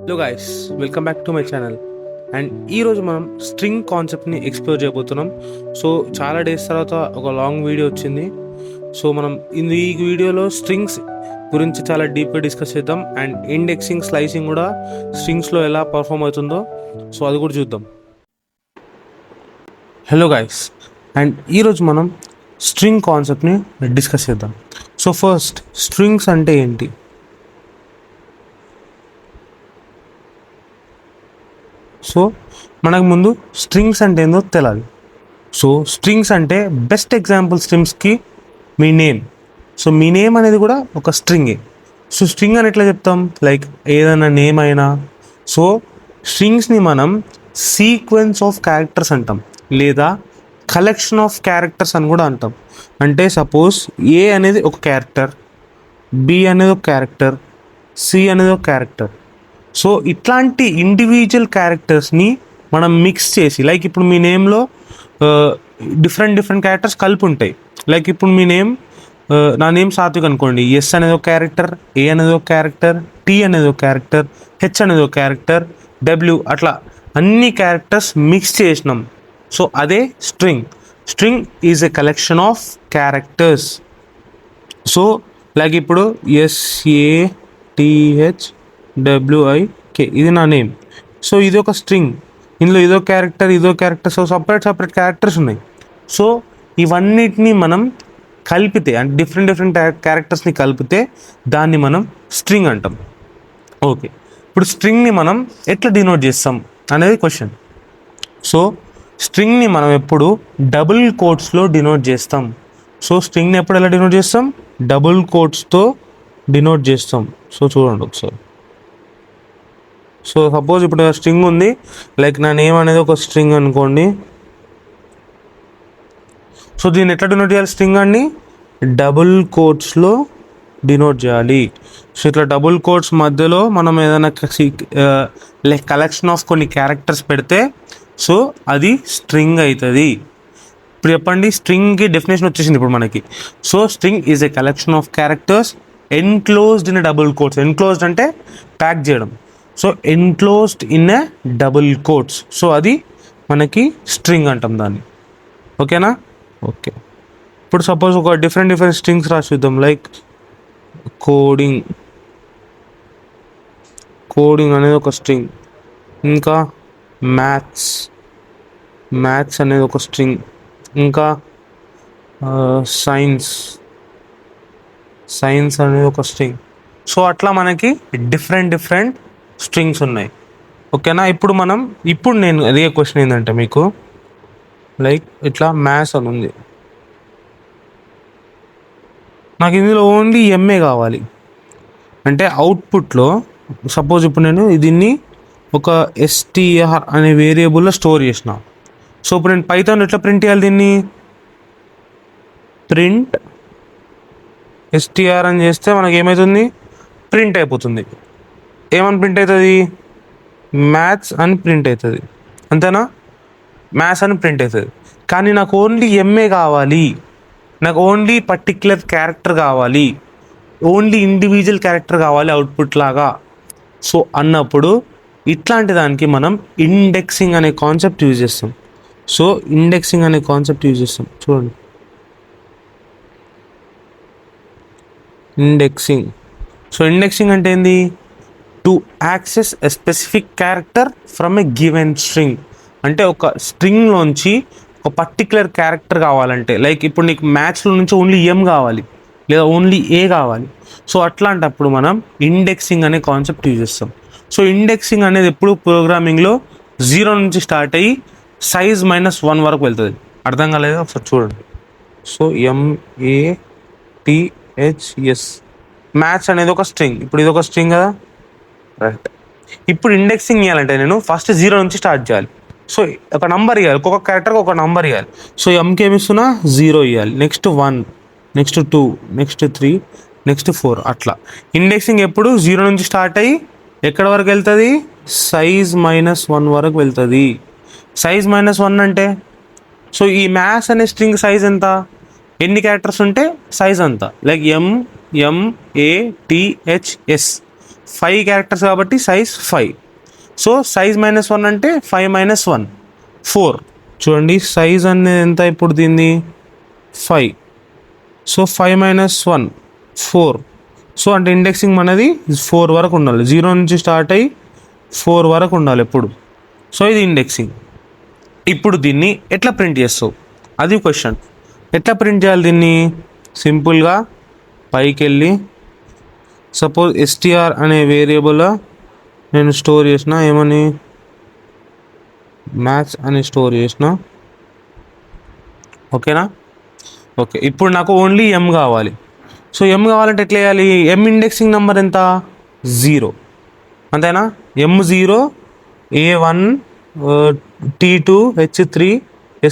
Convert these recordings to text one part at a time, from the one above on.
Hello guys, welcome back to my channel. And ఈరోజు మనం string కాన్సెప్ట్ని ఎక్స్ప్లోర్ చేయబోతున్నాం. సో చాలా డేస్ తర్వాత ఒక లాంగ్ వీడియో వచ్చింది. సో మనం ఈ వీడియోలో స్ట్రింగ్స్ గురించి చాలా డీప్గా డిస్కస్ చేద్దాం. అండ్ ఇండెక్సింగ్, స్లైసింగ్ కూడా స్ట్రింగ్స్లో ఎలా పర్ఫామ్ అవుతుందో సో అది కూడా చూద్దాం. హలో గైస్, అండ్ ఈరోజు మనం స్ట్రింగ్ కాన్సెప్ట్ని డిస్కస్ చేద్దాం. సో ఫస్ట్, స్ట్రింగ్స్ అంటే ఏంటి? సో మనకు ముందు స్ట్రింగ్స్ అంటే ఏందో తెలియాలి. సో స్ట్రింగ్స్ అంటే బెస్ట్ ఎగ్జాంపుల్ స్ట్రింగ్స్కి మీ నేమ్. సో మీ నేమ్ అనేది కూడా ఒక స్ట్రింగే. సో స్ట్రింగ్ అని ఎట్లా చెప్తాం? లైక్ ఏదైనా నేమ్ అయినా. సో స్ట్రింగ్స్ని మనం సీక్వెన్స్ ఆఫ్ క్యారెక్టర్స్ అంటాం, లేదా కలెక్షన్ ఆఫ్ క్యారెక్టర్స్ అని కూడా అంటాం. అంటే సపోజ్ ఏ అనేది ఒక క్యారెక్టర్, బి అనేది ఒక క్యారెక్టర్, సి అనేది ఒక క్యారెక్టర్. సో ఇట్లాంటి ఇండివిజువల్ క్యారెక్టర్స్ని మనం మిక్స్ చేసి, లైక్ ఇప్పుడు మీ నేమ్లో డిఫరెంట్ క్యారెక్టర్స్ కలిపి ఉంటాయి. లైక్ ఇప్పుడు మీ నేమ్, నా నేమ్ సాత్విక్ అనుకోండి. ఎస్ అనేది ఒక క్యారెక్టర్, ఏ అనేది ఒక క్యారెక్టర్, టీ అనేది ఒక క్యారెక్టర్, హెచ్ అనేది ఒక క్యారెక్టర్, డబ్ల్యూ, అట్లా అన్ని క్యారెక్టర్స్ మిక్స్ చేసినాం. సో అదే string. String is a collection of characters. So like ఇప్పుడు SATHWIK ఇది నా నేమ్. సో ఇది ఒక స్ట్రింగ్. ఇందులో ఇదో క్యారెక్టర్, ఇదో క్యారెక్టర్, సో సపరేట్ క్యారెక్టర్స్ ఉన్నాయి. సో ఇవన్నిటిని మనం కలిపితే, అంటే డిఫరెంట్ క్యారెక్టర్స్ని కలిపితే దాన్ని మనం స్ట్రింగ్ అంటాం. ఓకే, ఇప్పుడు స్ట్రింగ్ని మనం ఎట్లా డినోట్ చేస్తాం అనేది క్వశ్చన్. సో స్ట్రింగ్ని మనం ఎప్పుడు డబుల్ కోట్స్లో డినోట్ చేస్తాం. సో స్ట్రింగ్ని ఎప్పుడు ఎలా డినోట్ చేస్తాం? డబుల్ కోట్స్తో డినోట్ చేస్తాం. సో చూడండి ఒకసారి. సో సపోజ్ ఇప్పుడు స్ట్రింగ్ ఉంది, లైక్ నా నేమ్ అనేది ఒక స్ట్రింగ్ అనుకోండి. సో దీన్ని ఎట్లా డినోట్ చేయాలి? స్ట్రింగ్ అని డబుల్ కోట్స్లో డినోట్ చేయాలి. సో ఇట్లా డబుల్ కోట్స్ మధ్యలో మనం ఏదైనా లైక్ కలెక్షన్ ఆఫ్ కొన్ని క్యారెక్టర్స్ పెడితే సో అది స్ట్రింగ్ అవుతుంది. ఇప్పుడు చెప్పండి, స్ట్రింగ్కి డెఫినేషన్ వచ్చేసింది ఇప్పుడు మనకి. So string is a collection of characters enclosed in a double quotes. Enclosed అంటే ప్యాక్ చేయడం. So enclosed in a double quotes. So అది మనకి స్ట్రింగ్ అంటాం దాన్ని. ఓకేనా? ఓకే, ఇప్పుడు సపోజ్ ఒక డిఫరెంట్ స్ట్రింగ్స్ రాసి చూద్దాం. లైక్ కోడింగ్ అనేది ఒక స్ట్రింగ్. ఇంకా మ్యాథ్స్ అనేది ఒక స్ట్రింగ్. ఇంకా సైన్స్ అనేది ఒక స్ట్రింగ్. సో అట్లా మనకి డిఫరెంట్ స్ట్రింగ్స్ ఉన్నాయి. ఓకేనా? ఇప్పుడు నేను అదే క్వశ్చన్ ఏంటంటే మీకు, లైక్ ఇట్లా మ్యాథ్స్ అని ఉంది, నాకు ఇందులో ఓన్లీ ఎంఏ కావాలి అంటే అవుట్పుట్లో సపోజ్ ఇప్పుడు నేను దీన్ని ఒక STR అనే వేరియబుల్లో స్టోర్ చేసిన. సో ఇప్పుడు నేను పైథాన్ ఎట్లా ప్రింట్ చేయాలి? దీన్ని ప్రింట్ STR అని చేస్తే మనకి ఏమవుతుంది? ప్రింట్ అయిపోతుంది. ఏమని ప్రింట్ అవుతుంది? మ్యాథ్స్ అని ప్రింట్ అవుతుంది. అంతేనా? మ్యాథ్స్ అని ప్రింట్ అవుతుంది. కానీ నాకు ఓన్లీ ఎంఏ కావాలి, నాకు ఓన్లీ పర్టిక్యులర్ క్యారెక్టర్ కావాలి, ఓన్లీ ఇండివిజువల్ క్యారెక్టర్ కావాలి అవుట్పుట్ లాగా. సో అన్నప్పుడు ఇట్లాంటి దానికి మనం ఇండెక్సింగ్ అనే కాన్సెప్ట్ యూజ్ చేస్తాం. సో ఇండెక్సింగ్ అనే కాన్సెప్ట్ యూజ్ చేస్తాం. చూడండి, ఇండెక్సింగ్. సో ఇండెక్సింగ్ అంటే ఏంది? To access a specific character from a given string. అంటే ఒక స్ట్రింగ్లోంచి ఒక పర్టిక్యులర్ క్యారెక్టర్ కావాలంటే, లైక్ ఇప్పుడు నీకు మ్యాథ్స్లో నుంచి ఓన్లీ ఎం కావాలి, లేదా ఓన్లీ ఏ కావాలి. సో అట్లాంటప్పుడు మనం ఇండెక్సింగ్ అనే కాన్సెప్ట్ యూజ్ చేస్తాం. సో ఇండెక్సింగ్ అనేది ఎప్పుడు ప్రోగ్రామింగ్లో 0 నుంచి స్టార్ట్ అయ్యి size -1 వరకు వెళ్తుంది. అర్థం కాలేదు? ఒకసారి చూడండి. సో MATHS, మ్యాథ్స్ అనేది ఒక స్ట్రింగ్. ఇప్పుడు ఇది ఒక స్ట్రింగ్ కదా, రైట్. ఇప్పుడు ఇండెక్సింగ్ ఇవ్వాలంటే నేను ఫస్ట్ 0 నుంచి స్టార్ట్ చేయాలి. సో ఒక నంబర్ ఇవ్వాలి, ఒక్కొక్క క్యారెక్టర్కి ఒక నంబర్ ఇవ్వాలి. సో ఎంకి ఏమి ఇస్తున్నా? 0 ఇవ్వాలి. నెక్స్ట్ 1, నెక్స్ట్ 2, నెక్స్ట్ 3, నెక్స్ట్ 4, అట్లా. ఇండెక్సింగ్ ఎప్పుడు 0 నుంచి స్టార్ట్ అయ్యి ఎక్కడ వరకు వెళ్తుంది? size -1 వరకు వెళ్తుంది. size -1 అంటే, సో ఈ మ్యాథ్స్ అనే స్ట్రింగ్ సైజ్ ఎంత? ఎన్ని క్యారెక్టర్స్ ఉంటే సైజ్ అంత. లైక్ MATHS 5 క్యారెక్టర్స్ కాబట్టి సైజ్ 5. సో సైజ్ -1 అంటే 5 - 1 4. చూడండి సైజ్ అనేది ఎంత ఇప్పుడు దీన్ని 5. సో 5 - 1 4. సో అంటే ఇండెక్సింగ్ మనది 4 వరకు ఉండాలి. 0 నుంచి స్టార్ట్ అయ్యి 4 వరకు ఉండాలి ఎప్పుడు. సో ఇది ఇండెక్సింగ్. ఇప్పుడు దీన్ని ఎట్లా ప్రింట్ చేస్తావు అది క్వశ్చన్. ఎట్లా ప్రింట్ చేయాలి దీన్ని? సింపుల్గా పైకి వెళ్ళి సపోజ్ str అనే వేరియబుల్ నేను స్టోర్ చేసిన, ఏమని మ్యాథ్స్ అని స్టోర్ చేసిన. ఓకేనా? ఓకే, ఇప్పుడు నాకు ఓన్లీ m కావాలి. సో m కావాలంటే ఎట్లా వేయాలి? m ఇండెక్సింగ్ నెంబర్ ఎంత? 0, అంతేనా? m0 a1 t2 h3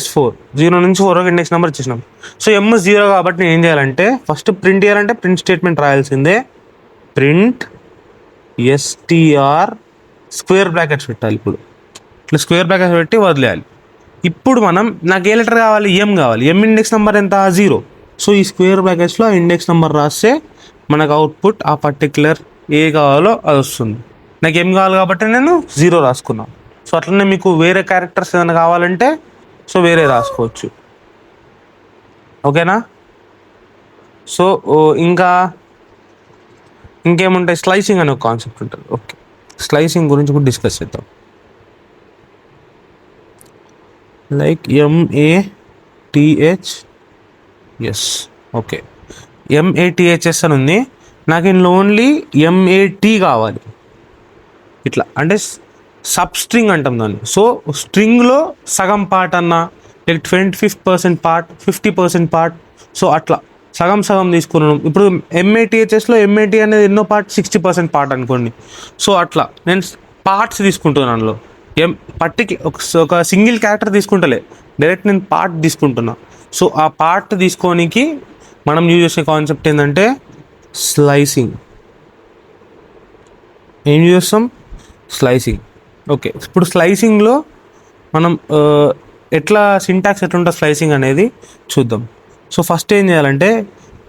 s4 0 నుంచి 4 వరకు ఇండెక్స్ నెంబర్ ఇచ్చేసినాం. సో m0 కాబట్టి నేను ఏం చేయాలంటే ఫస్ట్ ప్రింట్ చేయాలంటే ప్రింట్ స్టేట్మెంట్ రాయాల్సిందే. ప్రింట్ str స్క్వేర్ బ్రాకెట్స్ పెట్టాలి. ఇప్పుడు ఇట్లా స్క్వేర్ బ్రాకెట్స్ పెట్టి వదిలేయాలి. ఇప్పుడు మనం నాకు ఏ లెటర్ కావాలి? m కావాలి. m ఇండెక్స్ నెంబర్ ఎంత? 0. సో ఈ స్క్వేర్ బ్రాకెట్స్లో ఇండెక్స్ నెంబర్ రాస్తే మనకు అవుట్పుట్ ఆ పర్టికులర్ ఏ కావాలో అది వస్తుంది. నాకు m కావాలి కాబట్టి నేను 0 రాసుకున్నాను. సో అట్లనే మీకు వేరే క్యారెక్టర్స్ ఏమైనా కావాలంటే సో వేరే రాసుకోవచ్చు. ఓకేనా? సో ఇంకా ఇంకేముంటాయి? స్లైసింగ్ అనే ఒక కాన్సెప్ట్ ఉంటుంది. ఓకే, స్లైసింగ్ గురించి కూడా డిస్కస్ చేద్దాం. Like MATHS. ఓకే, MATHS అని ఉంది. నాకు ఇందులో ఓన్లీ MAT కావాలి. ఇట్లా అంటే సబ్ స్ట్రింగ్ అంటాం దాన్ని. సో స్ట్రింగ్లో సగం పార్ట్ అన్నా లైక్ 25% పార్ట్, 50% పార్ట్, సో అట్లా సగం సగం తీసుకున్నాను. ఇప్పుడు MATHSలో MAT అనేది ఎన్నో పార్ట్? 60% పార్ట్ అనుకోండి. సో అట్లా నేను పార్ట్స్ తీసుకుంటున్నాను. అందులో ఒక సింగిల్ క్యారెక్టర్ తీసుకుంటలే, డైరెక్ట్ నేను పార్ట్ తీసుకుంటున్నా. సో ఆ పార్ట్ తీసుకోనికి మనం యూజ్ చేసే కాన్సెప్ట్ ఏంటంటే స్లైసింగ్. ఏం చేస్తాం? స్లైసింగ్. ఓకే, ఇప్పుడు స్లైసింగ్లో మనం ఎట్లా సింటాక్స్ ఎట్లుంటుంది స్లైసింగ్ అనేది చూద్దాం. సో ఫస్ట్ ఏం చేయాలంటే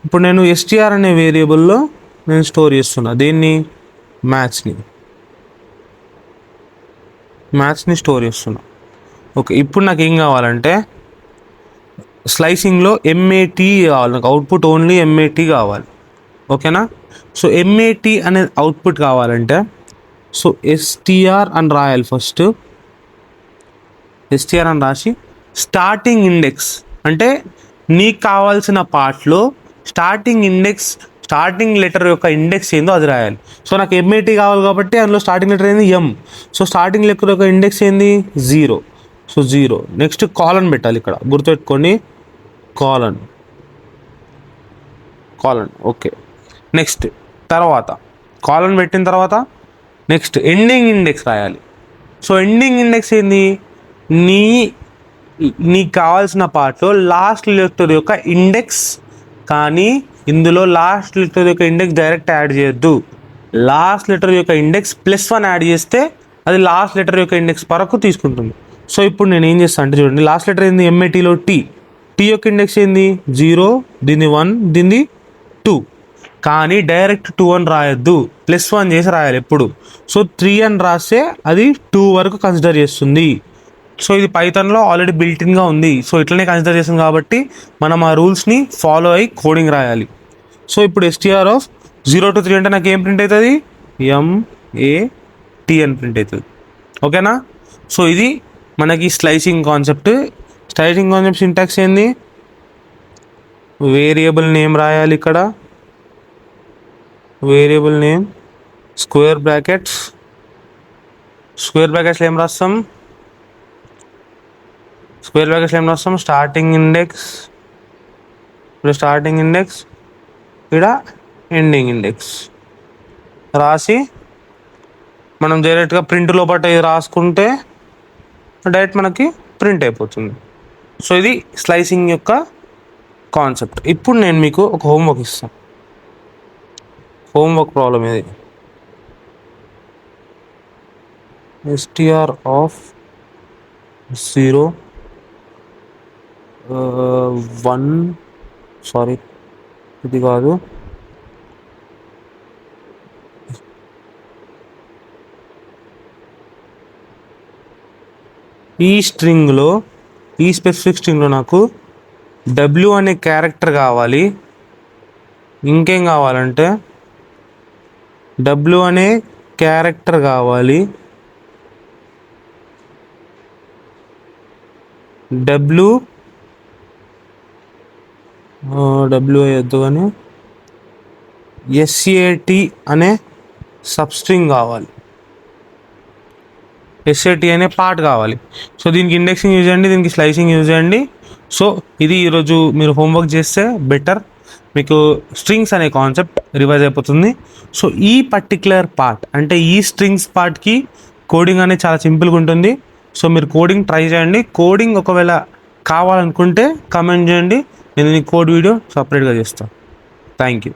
ఇప్పుడు నేను str అనే వేరియబుల్లో నేను స్టోర్ చేస్తున్నా దేన్ని? మ్యాథ్స్ని స్టోర్ చేస్తున్నా. ఓకే, ఇప్పుడు నాకు ఏం కావాలంటే స్లైసింగ్లో MAT కావాలి. నాకు అవుట్పుట్ ఓన్లీ MAT కావాలి. ఓకేనా? సో MAT అనే అవుట్పుట్ కావాలంటే సో str అని రాయాలి. ఫస్ట్ str అని రాసి స్టార్టింగ్ ఇండెక్స్ అంటే నీకు కావాల్సిన పార్ట్లో స్టార్టింగ్ లెటర్ యొక్క ఇండెక్స్ ఏందో అది రాయాలి. సో నాకు MAT కావాలి కాబట్టి అందులో స్టార్టింగ్ లెటర్ ఏంది? M. సో స్టార్టింగ్ లెటర్ యొక్క ఇండెక్స్ ఏంది? 0. సో 0. నెక్స్ట్ కాలన్ పెట్టాలి. ఇక్కడ గుర్తుపెట్టుకోండి, కాలన్. ఓకే, నెక్స్ట్ తర్వాత కాలన్ పెట్టిన తర్వాత నెక్స్ట్ ఎండింగ్ ఇండెక్స్ రాయాలి. సో ఎండింగ్ ఇండెక్స్ ఏంది? నీకు కావాల్సిన పార్ట్లో లాస్ట్ లెటర్ యొక్క ఇండెక్స్. కానీ ఇందులో లాస్ట్ లెటర్ యొక్క ఇండెక్స్ డైరెక్ట్ యాడ్ చేయొద్దు. లాస్ట్ లెటర్ యొక్క ఇండెక్స్ +1 యాడ్ చేస్తే అది లాస్ట్ లెటర్ యొక్క ఇండెక్స్ వరకు తీసుకుంటుంది. సో ఇప్పుడు నేను ఏం చేస్తాను అంటే చూడండి, లాస్ట్ లెటర్ ఏంది? MATలో T యొక్క ఇండెక్స్ ఏంది? 0, దీన్ని 1, దీన్ని 2. కానీ డైరెక్ట్ 2 అని రాయొద్దు, +1 చేసి రాయాలి ఎప్పుడు. సో 3 అని రాస్తే అది 2 వరకు కన్సిడర్ చేస్తుంది. సో ఇది పైథాన్లో ఆల్రెడీ బిల్టిన్గా ఉంది. సో ఇట్లనే కన్సిడర్ చేస్తుంది కాబట్టి మనం ఆ రూల్స్ని ఫాలో అయ్యి కోడింగ్ రాయాలి. సో ఇప్పుడు str ఆఫ్ 0 to 3 అంటే నాకు ఏం ప్రింట్ అవుతుంది? MAT అని ప్రింట్ అవుతుంది. ఓకేనా? సో ఇది మనకి స్లైసింగ్ కాన్సెప్ట్. సింటాక్స్ ఏంది? వేరియబుల్ నేమ్ రాయాలి. ఇక్కడ వేరియబుల్ నేమ్ స్క్వేర్ బ్రాకెట్స్లో ఏం రాస్తాం? స్టార్టింగ్ ఇండెక్స్, ఇక్కడ ఎండింగ్ ఇండెక్స్ రాసి మనం డైరెక్ట్గా ప్రింట్ లోపల ఇది రాసుకుంటే డైరెక్ట్ మనకి ప్రింట్ అయిపోతుంది. సో ఇది స్లైసింగ్ యొక్క కాన్సెప్ట్. ఇప్పుడు నేను మీకు ఒక హోంవర్క్ ఇస్తాను. హోంవర్క్ ప్రాబ్లం ఇది. str ఆఫ్ 0 1 సారీ, ఇది కాదు. ఈ స్పెసిఫిక్ స్ట్రింగ్లో నాకు డబ్ల్యూ అనే క్యారెక్టర్ కావాలి. ఇంకేం కావాలంటే డబ్ల్యూ అనే క్యారెక్టర్ కావాలి. డబ్ల్యూ వద్దు కానీ ఎస్ఏటి అనే సబ్స్ట్రింగ్ కావాలి. ఎస్ఏటి అనే పార్ట్ కావాలి. సో దీనికి ఇండెక్సింగ్ యూజ్ చేయండి, దీనికి స్లైసింగ్ యూజ్ చేయండి. సో ఇది ఈరోజు మీరు హోంవర్క్ చేస్తే బెటర్, మీకు స్ట్రింగ్స్ అనే కాన్సెప్ట్ రివైజ్ అయిపోతుంది. సో ఈ పర్టిక్యులర్ పార్ట్ అంటే ఈ స్ట్రింగ్స్ పార్ట్కి కోడింగ్ అనేది చాలా సింపుల్గా ఉంటుంది. సో మీరు కోడింగ్ ట్రై చేయండి. కోడింగ్ ఒకవేళ కావాలనుకుంటే కమెంట్ చేయండి, నేను కోడ్ వీడియో సపరేట్గా చేస్తాను. Thank you.